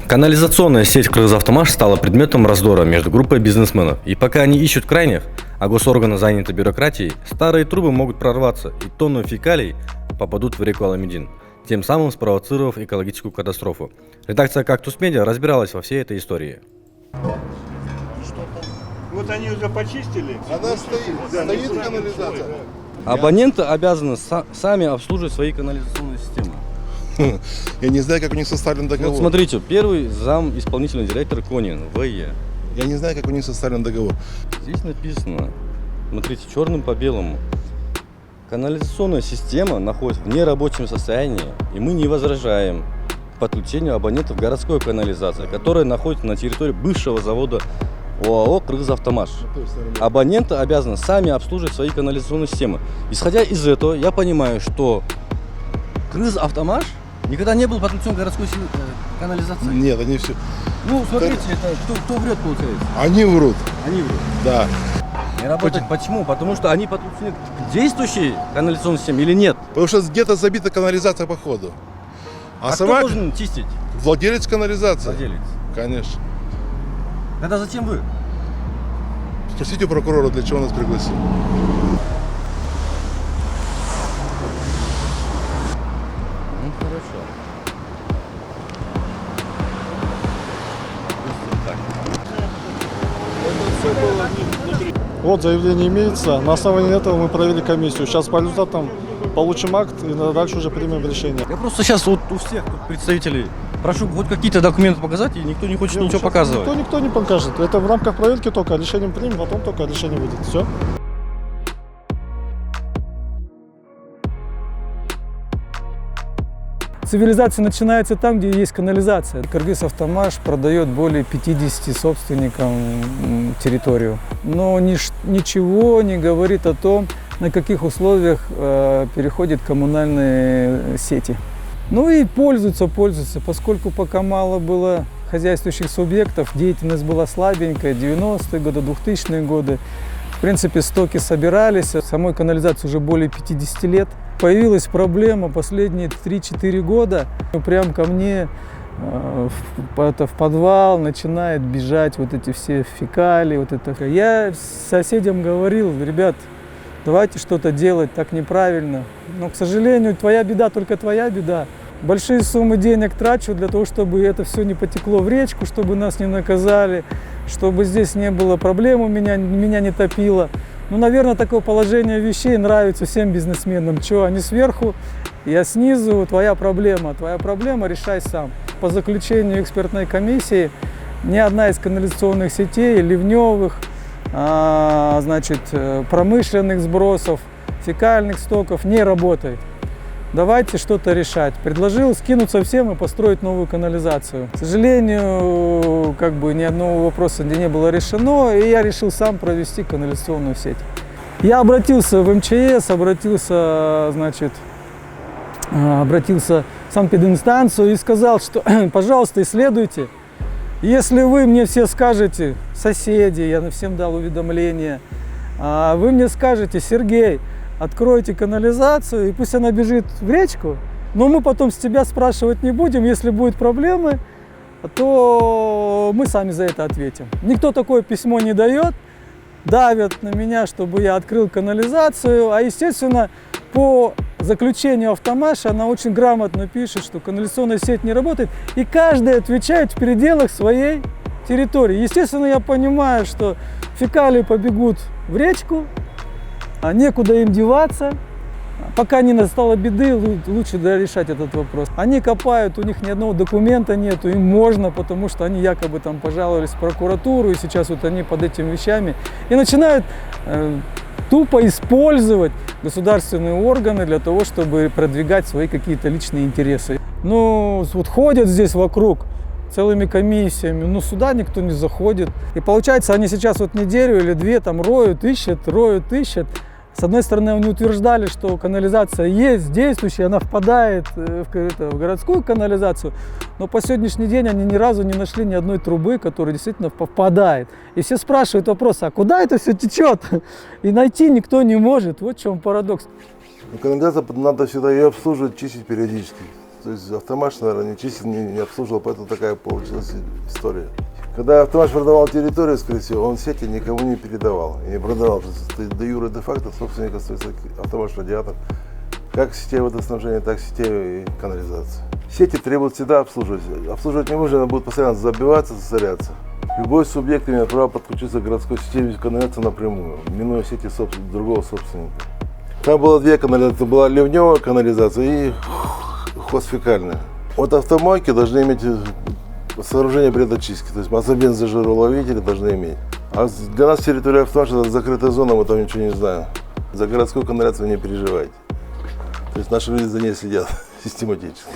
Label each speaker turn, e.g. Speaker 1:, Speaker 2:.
Speaker 1: Канализационная сеть «Кыргызавтомаш» стала предметом раздора между группой бизнесменов. И пока они ищут крайних, а госорганы заняты бюрократией, старые трубы могут прорваться и тонны фекалий попадут в реку Аламедин, тем самым спровоцировав экологическую катастрофу. Редакция «Кактус Медиа» разбиралась во всей этой истории.
Speaker 2: Вот они уже почистили.
Speaker 3: Она стоит канализация.
Speaker 1: Абоненты обязаны сами обслуживать свои канализационные системы.
Speaker 3: Я не знаю, как у них составлен договор.
Speaker 1: Вот смотрите, первый зам исполнительный директор Конин, ВЕ.
Speaker 3: Я не знаю, как у них составлен договор.
Speaker 1: Здесь написано, смотрите, черным по белому. Канализационная система находится в нерабочем состоянии, и мы не возражаем к подключению абонентов городской канализации, которая находится на территории бывшего завода ОАО «Кыргызавтомаш». Абоненты обязаны сами обслуживать свои канализационные системы. Исходя из этого, я понимаю, что «Кыргызавтомаш» никогда не был подключен к городской канализации.
Speaker 3: Нет, они все.
Speaker 1: Ну, смотрите, это кто врет, получается?
Speaker 3: Они врут.
Speaker 1: Они врут.
Speaker 3: Да.
Speaker 1: Не работает. Почему? Потому что они подключены к действующей канализационной системе или нет?
Speaker 3: Потому что где-то забита канализация по ходу.
Speaker 1: А
Speaker 3: сама
Speaker 1: кто должен чистить?
Speaker 3: владелец канализации.
Speaker 1: Владелец.
Speaker 3: Конечно.
Speaker 1: Тогда зачем вы?
Speaker 3: Спросите у прокурора, для чего нас пригласили.
Speaker 1: Ну, хорошо.
Speaker 4: Вот заявление имеется. На основании этого мы провели комиссию. Сейчас по результатам получим акт и дальше уже примем решение.
Speaker 1: Я просто сейчас вот у всех тут представителей прошу хоть какие-то документы показать, и никто не хочет ничего показывать.
Speaker 4: Никто не покажет. Это в рамках проверки только решением примем, потом только решение выйдет. Все.
Speaker 5: Цивилизация начинается там, где есть канализация. «Кыргызавтомаш» продает более 50 собственникам территорию, но ничего не говорит о том, на каких условиях переходят коммунальные сети. Ну и пользуются, поскольку пока мало было хозяйствующих субъектов, деятельность была слабенькая, 90-е годы, 2000-е годы. В принципе, стоки собирались, самой канализации уже более 50 лет. Появилась проблема последние 3-4 года. Прям ко мне в подвал начинает бежать вот эти все фекалии. Вот это. Я соседям говорил: ребят, давайте что-то делать, так неправильно. Но, к сожалению, твоя беда, только твоя беда. Большие суммы денег трачу для того, чтобы это все не потекло в речку, чтобы нас не наказали, чтобы здесь не было проблем, меня не топило. Ну, наверное, такое положение вещей нравится всем бизнесменам. Чего, они сверху, я снизу, твоя проблема решай сам. По заключению экспертной комиссии, ни одна из канализационных сетей, ливневых, промышленных сбросов, фекальных стоков не работает. Давайте что-то решать. Предложил скинуться всем и построить новую канализацию. К сожалению, ни одного вопроса не было решено, и я решил сам провести канализационную сеть. Я обратился в МЧС, обратился в санэпидинстанцию и сказал, что, пожалуйста, исследуйте. Если вы мне все скажете, соседи, я всем дал уведомление, вы мне скажете: Сергей, откройте канализацию, и пусть она бежит в речку, но мы потом с тебя спрашивать не будем. Если будут проблемы, то мы сами за это ответим. Никто такое письмо не дает, давят на меня, чтобы я открыл канализацию, а, естественно, по заключению «Автомаша» она очень грамотно пишет, что канализационная сеть не работает, и каждый отвечает в пределах своей территории. Естественно, я понимаю, что фекалии побегут в речку, а некуда им деваться. Пока не настало беды, лучше решать этот вопрос. Они копают, у них ни одного документа нету, им можно, потому что они якобы там пожаловались в прокуратуру, и сейчас вот они под этими вещами и начинают тупо использовать государственные органы для того, чтобы продвигать свои какие-то личные интересы. Ну, вот ходят здесь вокруг целыми комиссиями, но сюда никто не заходит. И получается, они сейчас вот неделю или две там роют, ищут. С одной стороны, они утверждали, что канализация есть действующая, она впадает в городскую канализацию, но по сегодняшний день они ни разу не нашли ни одной трубы, которая действительно впадает. И все спрашивают вопрос: а куда это все течет? И найти никто не может. Вот в чем парадокс.
Speaker 3: Канализацию надо всегда ее обслуживать, чистить периодически. То есть Автомаш, наверное, не чистил, не обслуживал, поэтому такая получилась история. Когда Автомаш продавал территорию, скорее всего, он сети никому не передавал и не продавал. То есть де юре, де факто собственник остается Автомаш Радиатор. Как сетей водоснабжения, так сетей и канализации. Сети требуют всегда обслуживать. Обслуживать не можно, она будет постоянно забиваться, засоряться. Любой субъект имеет право подключиться к городской системе канализации напрямую, минуя сети другого собственника. Там было две канализации, была ливневая канализация и хозфекальная. Вот автомойки должны иметь сооружение предочистки, то есть массобензожироловители должны иметь. А для нас территория Автомаша это закрытая зона, мы там ничего не знаем. За городскую канализацию не переживайте. То есть наши люди за ней следят систематически.